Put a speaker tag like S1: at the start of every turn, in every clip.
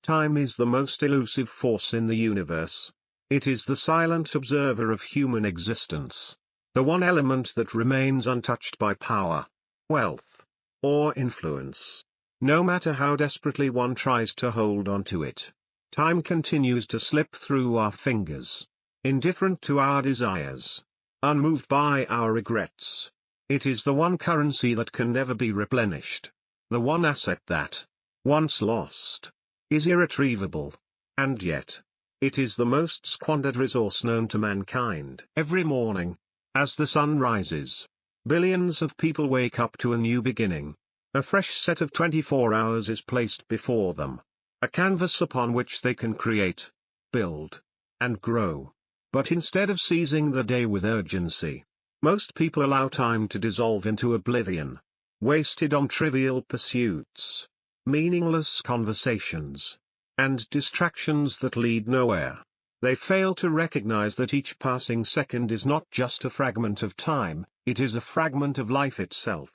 S1: Time is the most elusive force in the universe. It is the silent observer of human existence. The one element that remains untouched by power, wealth, or influence. No matter how desperately one tries to hold on to it, time continues to slip through our fingers. Indifferent to our desires, unmoved by our regrets. It is the one currency that can never be replenished. The one asset that, once lost, is irretrievable. And yet, it is the most squandered resource known to mankind. Every morning, as the sun rises, billions of people wake up to a new beginning. A fresh set of 24 hours is placed before them. A canvas upon which they can create, build, and grow. But instead of seizing the day with urgency, most people allow time to dissolve into oblivion. Wasted on trivial pursuits, meaningless conversations, and distractions that lead nowhere. They fail to recognize that each passing second is not just a fragment of time, it is a fragment of life itself.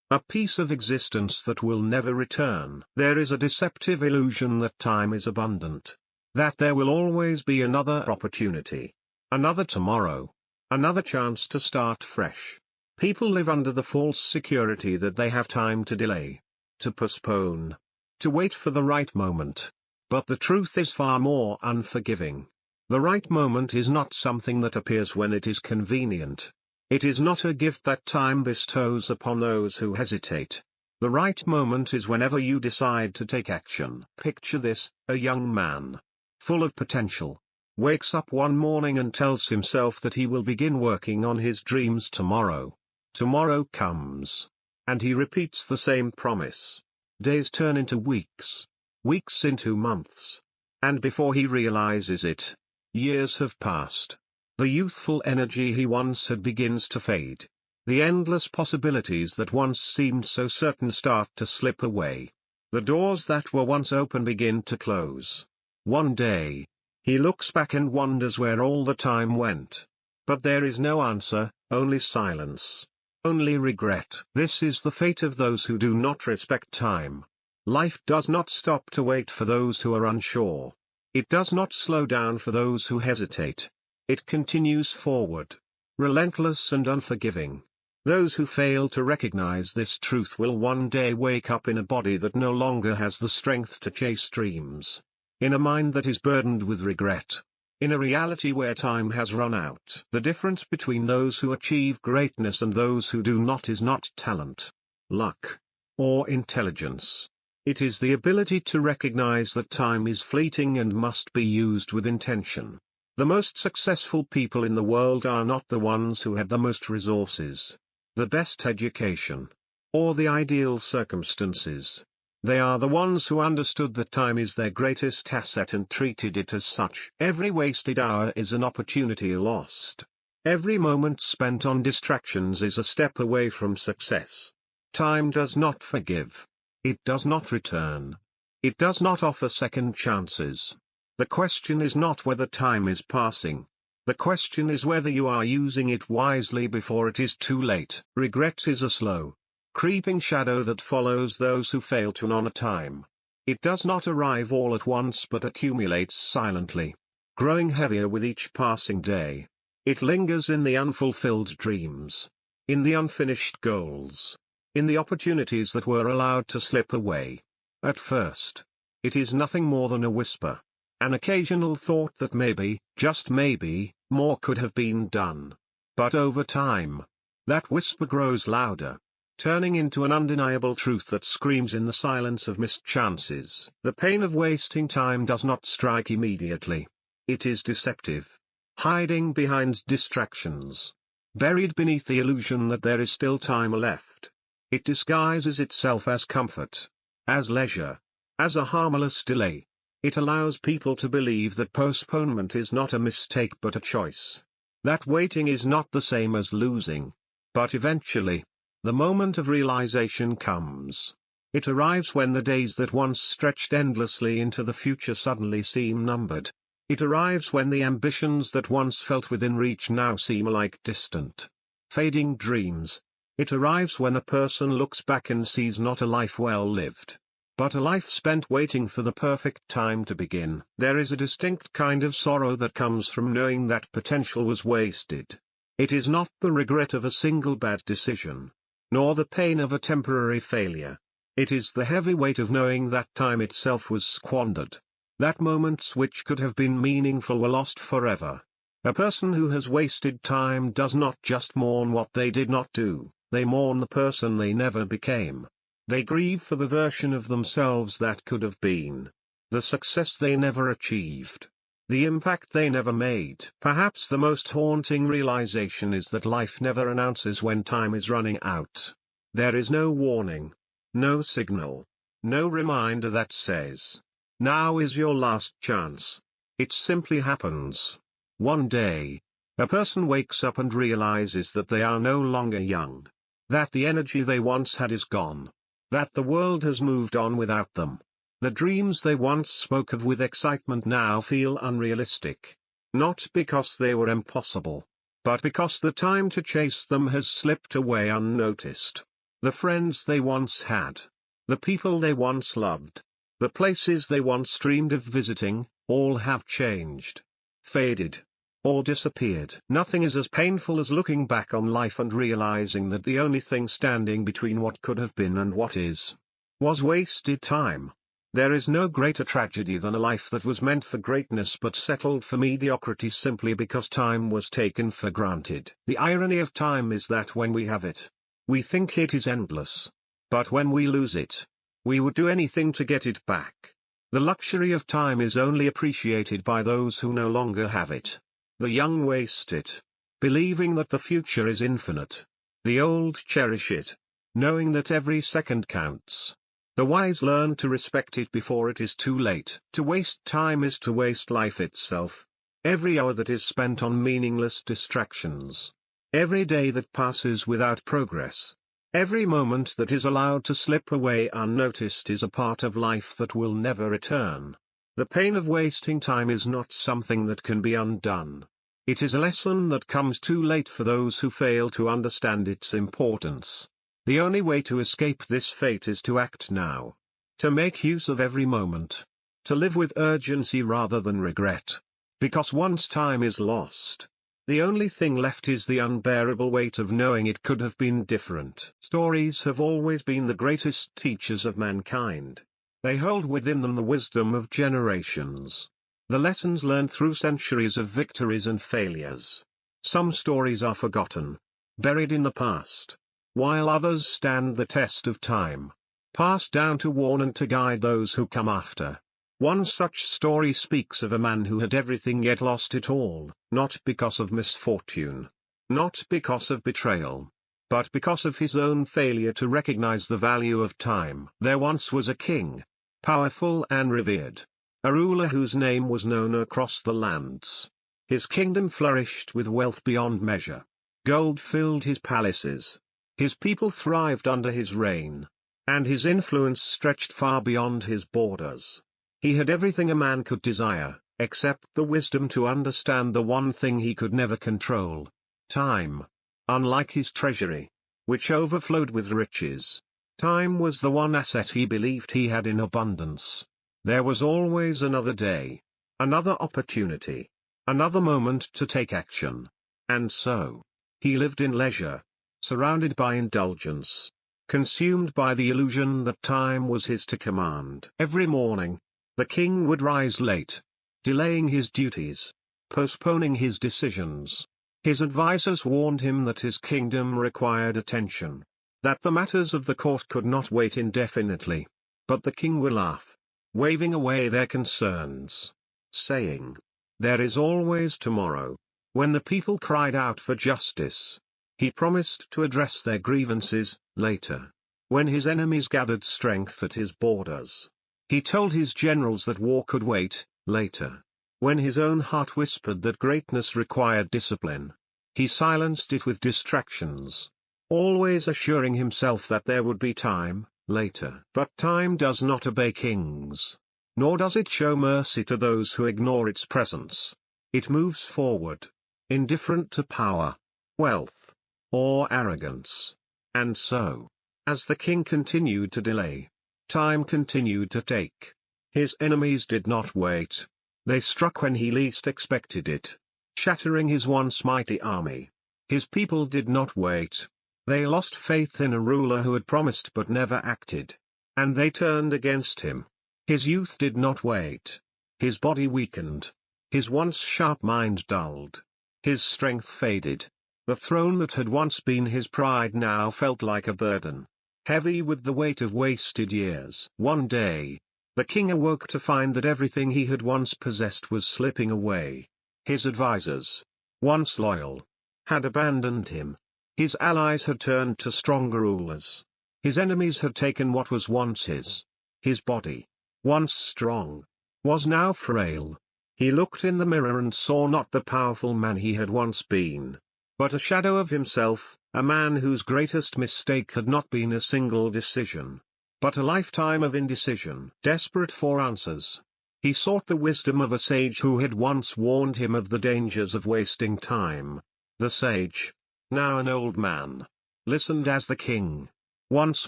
S1: A piece of existence that will never return. There is a deceptive illusion that time is abundant. That there will always be another opportunity. Another tomorrow. Another chance to start fresh. People live under the false security that they have time to delay, to postpone, to wait for the right moment. But the truth is far more unforgiving. The right moment is not something that appears when it is convenient. It is not a gift that time bestows upon those who hesitate. The right moment is whenever you decide to take action. Picture this: a young man, full of potential, wakes up one morning and tells himself that he will begin working on his dreams tomorrow. Tomorrow comes, and he repeats the same promise. Days turn into weeks, weeks into months, and before he realizes it, years have passed. The youthful energy he once had begins to fade. The endless possibilities that once seemed so certain start to slip away. The doors that were once open begin to close. One day, he looks back and wonders where all the time went. But there is no answer, only silence. Only regret. This is the fate of those who do not respect time. Life does not stop to wait for those who are unsure. It does not slow down for those who hesitate. It continues forward, relentless and unforgiving. Those who fail to recognize this truth will one day wake up in a body that no longer has the strength to chase dreams. In a mind that is burdened with regret. In a reality where time has run out. The difference between those who achieve greatness and those who do not is not talent, luck, or intelligence. It is the ability to recognize that time is fleeting and must be used with intention. The most successful people in the world are not the ones who had the most resources, the best education, or the ideal circumstances. They are the ones who understood that time is their greatest asset and treated it as such. Every wasted hour is an opportunity lost. Every moment spent on distractions is a step away from success. Time does not forgive. It does not return. It does not offer second chances. The question is not whether time is passing. The question is whether you are using it wisely before it is too late. Regret is a slow, creeping shadow that follows those who fail to honor time. It does not arrive all at once but accumulates silently, growing heavier with each passing day. It lingers in the unfulfilled dreams, in the unfinished goals, in the opportunities that were allowed to slip away. At first, it is nothing more than a whisper, an occasional thought that maybe, just maybe, more could have been done. But over time, that whisper grows louder, turning into an undeniable truth that screams in the silence of missed chances. The pain of wasting time does not strike immediately. It is deceptive, hiding behind distractions, buried beneath the illusion that there is still time left. It disguises itself as comfort, as leisure, as a harmless delay. It allows people to believe that postponement is not a mistake but a choice. That waiting is not the same as losing. But eventually, the moment of realization comes. It arrives when the days that once stretched endlessly into the future suddenly seem numbered. It arrives when the ambitions that once felt within reach now seem like distant, fading dreams. It arrives when a person looks back and sees not a life well lived, but a life spent waiting for the perfect time to begin. There is a distinct kind of sorrow that comes from knowing that potential was wasted. It is not the regret of a single bad decision, nor the pain of a temporary failure. It is the heavy weight of knowing that time itself was squandered, that moments which could have been meaningful were lost forever. A person who has wasted time does not just mourn what they did not do, they mourn the person they never became. They grieve for the version of themselves that could have been, the success they never achieved, the impact they never made. Perhaps the most haunting realization is that life never announces when time is running out. There is no warning, no signal, no reminder that says, "Now is your last chance." It simply happens. One day, a person wakes up and realizes that they are no longer young, that the energy they once had is gone, that the world has moved on without them. The dreams they once spoke of with excitement now feel unrealistic, not because they were impossible, but because the time to chase them has slipped away unnoticed. The friends they once had, the people they once loved, the places they once dreamed of visiting, all have changed, faded, or disappeared. Nothing is as painful as looking back on life and realizing that the only thing standing between what could have been and what is, was wasted time. There is no greater tragedy than a life that was meant for greatness but settled for mediocrity simply because time was taken for granted. The irony of time is that when we have it, we think it is endless. But when we lose it, we would do anything to get it back. The luxury of time is only appreciated by those who no longer have it. The young waste it, believing that the future is infinite. The old cherish it, knowing that every second counts. The wise learn to respect it before it is too late. To waste time is to waste life itself. Every hour that is spent on meaningless distractions, every day that passes without progress, every moment that is allowed to slip away unnoticed is a part of life that will never return. The pain of wasting time is not something that can be undone. It is a lesson that comes too late for those who fail to understand its importance. The only way to escape this fate is to act now. To make use of every moment. To live with urgency rather than regret. Because once time is lost, the only thing left is the unbearable weight of knowing it could have been different. Stories have always been the greatest teachers of mankind. They hold within them the wisdom of generations, the lessons learned through centuries of victories and failures. Some stories are forgotten, buried in the past, while others stand the test of time, passed down to warn and to guide those who come after. One such story speaks of a man who had everything yet lost it all, not because of misfortune, not because of betrayal, but because of his own failure to recognize the value of time. There once was a king, powerful and revered, a ruler whose name was known across the lands. His kingdom flourished with wealth beyond measure. Gold filled his palaces. His people thrived under his reign, and his influence stretched far beyond his borders. He had everything a man could desire, except the wisdom to understand the one thing he could never control: time. Unlike his treasury, which overflowed with riches, time was the one asset he believed he had in abundance. There was always another day, another opportunity, another moment to take action. And so, he lived in leisure, surrounded by indulgence, consumed by the illusion that time was his to command. Every morning, the king would rise late, delaying his duties, postponing his decisions. His advisers warned him that his kingdom required attention, that the matters of the court could not wait indefinitely. But the king would laugh, waving away their concerns, saying, "There is always tomorrow." When the people cried out for justice, he promised to address their grievances later. When his enemies gathered strength at his borders, he told his generals that war could wait later. When his own heart whispered that greatness required discipline, he silenced it with distractions, always assuring himself that there would be time later. But time does not obey kings, nor does it show mercy to those who ignore its presence. It moves forward, indifferent to power, wealth, or arrogance. And so, as the king continued to delay, time continued to take. His enemies did not wait. They struck when he least expected it, shattering his once mighty army. His people did not wait. They lost faith in a ruler who had promised but never acted. And they turned against him. His youth did not wait. His body weakened. His once sharp mind dulled. His strength faded. The throne that had once been his pride now felt like a burden, heavy with the weight of wasted years. One day, the king awoke to find that everything he had once possessed was slipping away. His advisors, once loyal, had abandoned him. His allies had turned to stronger rulers. His enemies had taken what was once his. His body, once strong, was now frail. He looked in the mirror and saw not the powerful man he had once been, but a shadow of himself, a man whose greatest mistake had not been a single decision, but a lifetime of indecision. Desperate for answers, he sought the wisdom of a sage who had once warned him of the dangers of wasting time. The sage, now an old man, listened as the king, once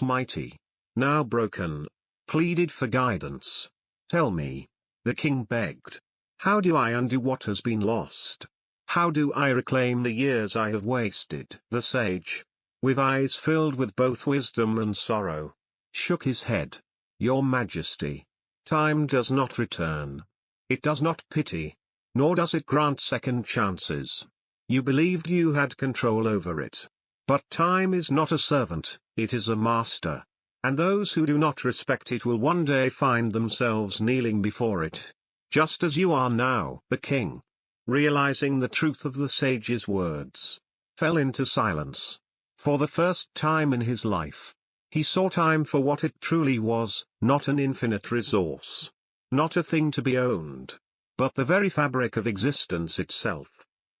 S1: mighty, now broken, pleaded for guidance. "Tell me," the king begged, "how do I undo what has been lost? How do I reclaim the years I have wasted?" The sage, with eyes filled with both wisdom and sorrow, shook his head. "Your Majesty, time does not return. It does not pity, nor does it grant second chances. You believed you had control over it. But time is not a servant, it is a master. And those who do not respect it will one day find themselves kneeling before it, just as you are now." The king, realizing the truth of the sage's words, fell into silence. For the first time in his life, he saw time for what it truly was, not an infinite resource, not a thing to be owned, but the very fabric of existence itself.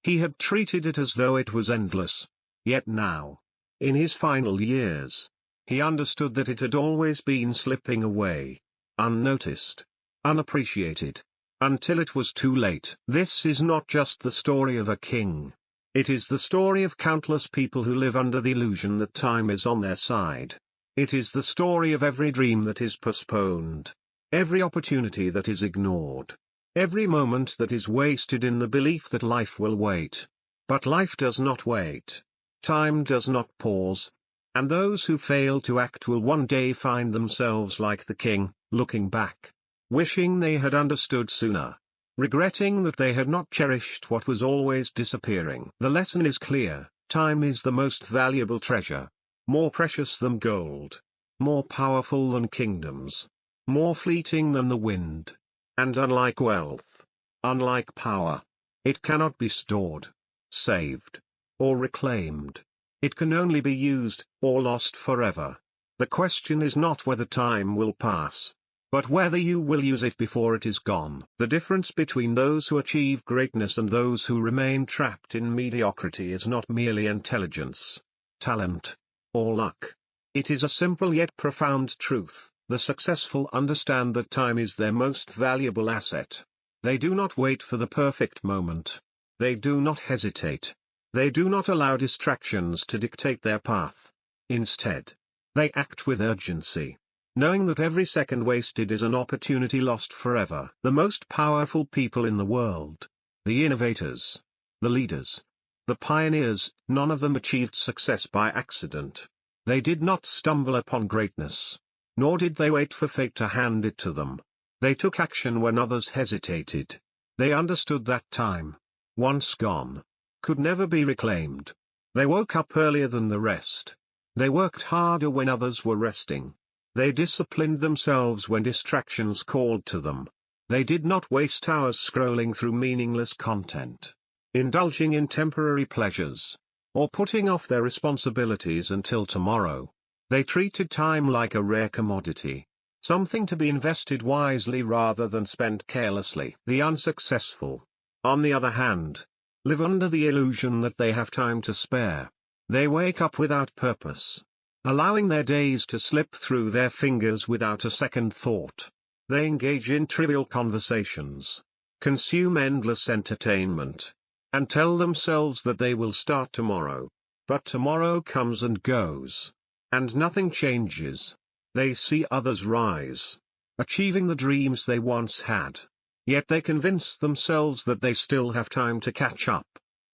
S1: He had treated it as though it was endless. Yet now, in his final years, he understood that it had always been slipping away, unnoticed, unappreciated, until it was too late. This is not just the story of a king. It is the story of countless people who live under the illusion that time is on their side. It is the story of every dream that is postponed, every opportunity that is ignored, every moment that is wasted in the belief that life will wait. But life does not wait. Time does not pause. And those who fail to act will one day find themselves like the king, looking back, wishing they had understood sooner, regretting that they had not cherished what was always disappearing. The lesson is clear: time is the most valuable treasure, more precious than gold, more powerful than kingdoms, more fleeting than the wind. And unlike wealth, unlike power, it cannot be stored, saved, or reclaimed. It can only be used, or lost forever. The question is not whether time will pass, but whether you will use it before it is gone. The difference between those who achieve greatness and those who remain trapped in mediocrity is not merely intelligence, talent, or luck. It is a simple yet profound truth. The successful understand that time is their most valuable asset. They do not wait for the perfect moment. They do not hesitate. They do not allow distractions to dictate their path. Instead, they act with urgency, knowing that every second wasted is an opportunity lost forever. The most powerful people in the world, the innovators, the leaders, the pioneers, none of them achieved success by accident. They did not stumble upon greatness, nor did they wait for fate to hand it to them. They took action when others hesitated. They understood that time, once gone, could never be reclaimed. They woke up earlier than the rest. They worked harder when others were resting. They disciplined themselves when distractions called to them. They did not waste hours scrolling through meaningless content, indulging in temporary pleasures, or putting off their responsibilities until tomorrow. They treated time like a rare commodity, something to be invested wisely rather than spent carelessly. The unsuccessful, on the other hand, live under the illusion that they have time to spare. They wake up without purpose, allowing their days to slip through their fingers without a second thought. They engage in trivial conversations, consume endless entertainment, and tell themselves that they will start tomorrow. But tomorrow comes and goes, and nothing changes. They see others rise, achieving the dreams they once had. Yet they convince themselves that they still have time to catch up.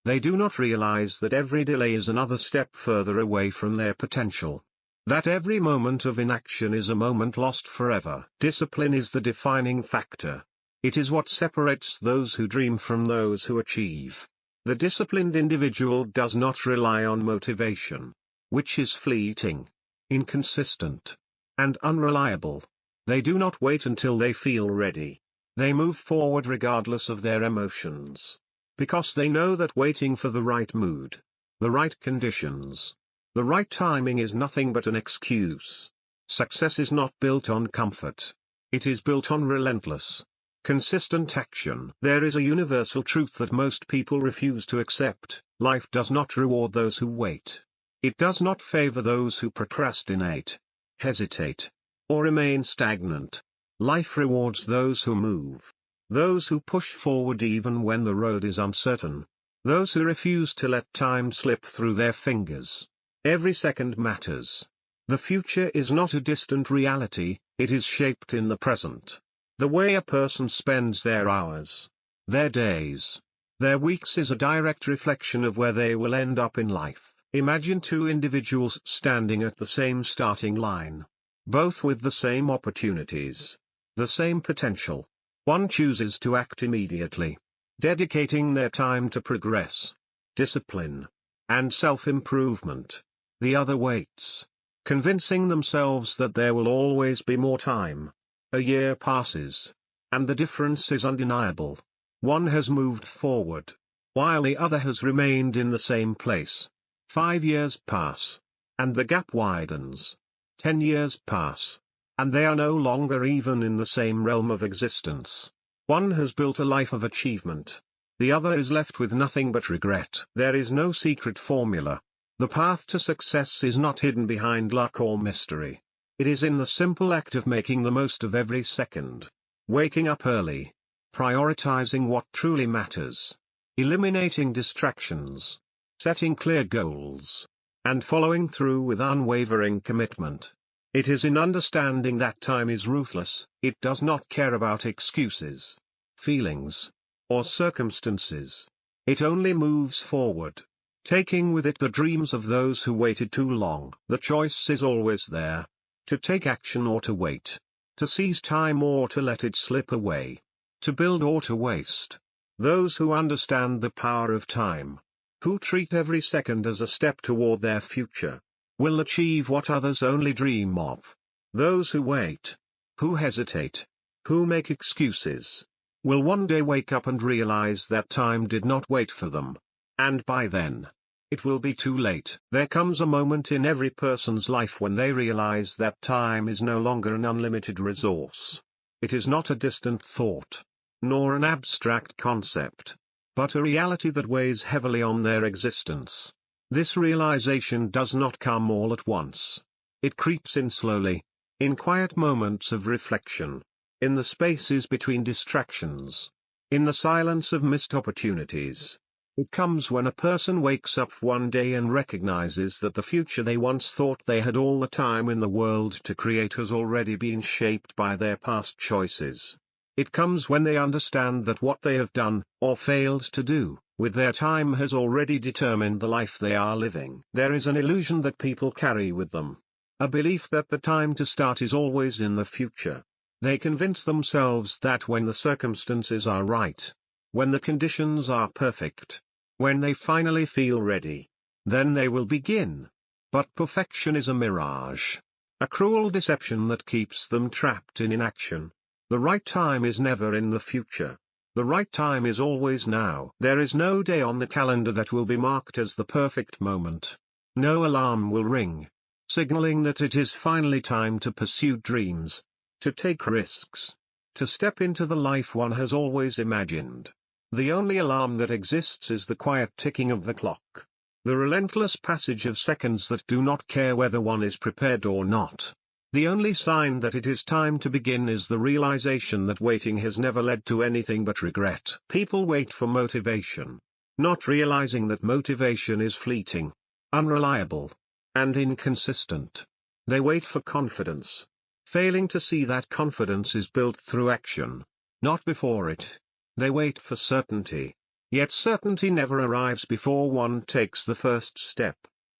S1: They do not realize that every delay is another step further away from their potential. That every moment of inaction is a moment lost forever. Discipline is the defining factor. It is what separates those who dream from those who achieve. The disciplined individual does not rely on motivation, which is fleeting, inconsistent, and unreliable. They do not wait until they feel ready. They move forward regardless of their emotions. Because they know that waiting for the right mood, the right conditions, the right timing is nothing but an excuse. Success is not built on comfort. It is built on relentless, consistent action. There is a universal truth that most people refuse to accept: life does not reward those who wait. It does not favor those who procrastinate, hesitate, or remain stagnant. Life rewards those who move. Those who push forward even when the road is uncertain. Those who refuse to let time slip through their fingers. Every second matters. The future is not a distant reality, it is shaped in the present. The way a person spends their hours, their days, their weeks is a direct reflection of where they will end up in life. Imagine two individuals standing at the same starting line. Both with the same opportunities, the same potential. One chooses to act immediately, dedicating their time to progress, discipline, and self-improvement. The other waits, convincing themselves that there will always be more time. A year passes, and the difference is undeniable. One has moved forward, while the other has remained in the same place. 5 years pass, and the gap widens. 10 years pass, and they are no longer even in the same realm of existence. One has built a life of achievement. The other is left with nothing but regret. There is no secret formula. The path to success is not hidden behind luck or mystery. It is in the simple act of making the most of every second. Waking up early. Prioritizing what truly matters. Eliminating distractions. Setting clear goals. And following through with unwavering commitment. It is in understanding that time is ruthless. It does not care about excuses, feelings, or circumstances. It only moves forward, taking with it the dreams of those who waited too long. The choice is always there: to take action or to wait, to seize time or to let it slip away, to build or to waste. Those who understand the power of time, who treat every second as a step toward their future, will achieve what others only dream of. Those who wait, who hesitate, who make excuses, will one day wake up and realize that time did not wait for them. And by then, it will be too late. There comes a moment in every person's life when they realize that time is no longer an unlimited resource. It is not a distant thought, nor an abstract concept, but a reality that weighs heavily on their existence. This realization does not come all at once. It creeps in slowly, in quiet moments of reflection, in the spaces between distractions, in the silence of missed opportunities. It comes when a person wakes up one day and recognizes that the future they once thought they had all the time in the world to create has already been shaped by their past choices. It comes when they understand that what they have done, or failed to do, with their time has already determined the life they are living. There is an illusion that people carry with them, a belief that the time to start is always in the future. They convince themselves that when the circumstances are right, when the conditions are perfect, when they finally feel ready, then they will begin. But perfection is a mirage, a cruel deception that keeps them trapped in inaction. The right time is never in the future. The right time is always now. There is no day on the calendar that will be marked as the perfect moment. No alarm will ring, signaling that it is finally time to pursue dreams, to take risks, to step into the life one has always imagined. The only alarm that exists is the quiet ticking of the clock, the relentless passage of seconds that do not care whether one is prepared or not. The only sign that it is time to begin is the realization that waiting has never led to anything but regret. People wait for motivation, not realizing that motivation is fleeting, unreliable, and inconsistent. They wait for confidence, failing to see that confidence is built through action, not before it. They wait for certainty. Yet certainty never arrives before one takes the first step.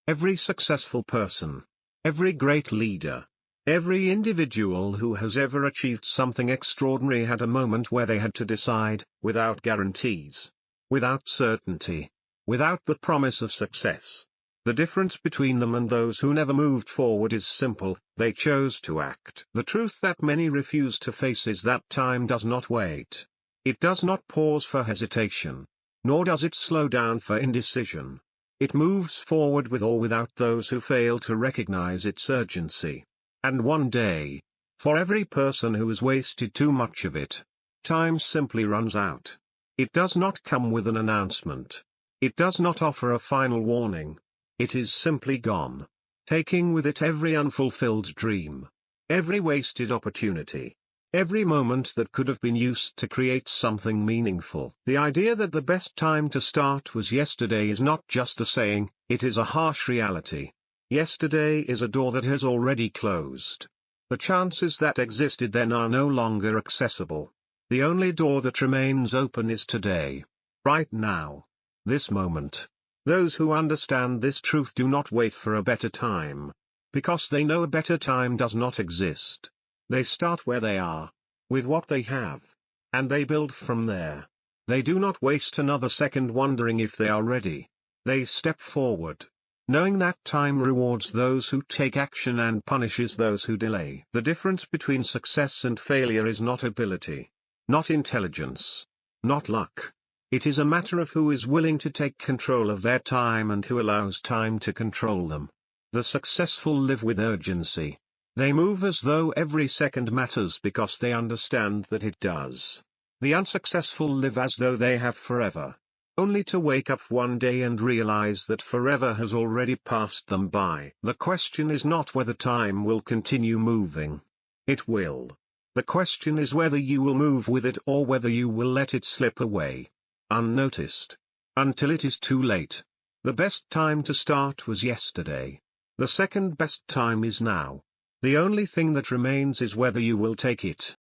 S1: Every successful person, every great leader, every individual who has ever achieved something extraordinary had a moment where they had to decide, without guarantees, without certainty, without the promise of success. The difference between them and those who never moved forward is simple: they chose to act. The truth that many refuse to face is that time does not wait. It does not pause for hesitation, nor does it slow down for indecision. It moves forward with or without those who fail to recognize its urgency. And one day, for every person who has wasted too much of it, time simply runs out. It does not come with an announcement. It does not offer a final warning. It is simply gone, taking with it every unfulfilled dream, every wasted opportunity, every moment that could have been used to create something meaningful. The idea that the best time to start was yesterday is not just a saying, it is a harsh reality. Yesterday is a door that has already closed. The chances that existed then are no longer accessible. The only door that remains open is today. Right now. This moment. Those who understand this truth do not wait for a better time, because they know a better time does not exist. They start where they are, with what they have, and they build from there. They do not waste another second wondering if they are ready. They step forward, knowing that time rewards those who take action and punishes those who delay. The difference between success and failure is not ability, not intelligence, not luck. It is a matter of who is willing to take control of their time and who allows time to control them. The successful live with urgency. They move as though every second matters because they understand that it does. The unsuccessful live as though they have forever, only to wake up one day and realize that forever has already passed them by. The question is not whether time will continue moving. It will. The question is whether you will move with it or whether you will let it slip away, unnoticed, until it is too late. The best time to start was yesterday. The second best time is now. The only thing that remains is whether you will take it.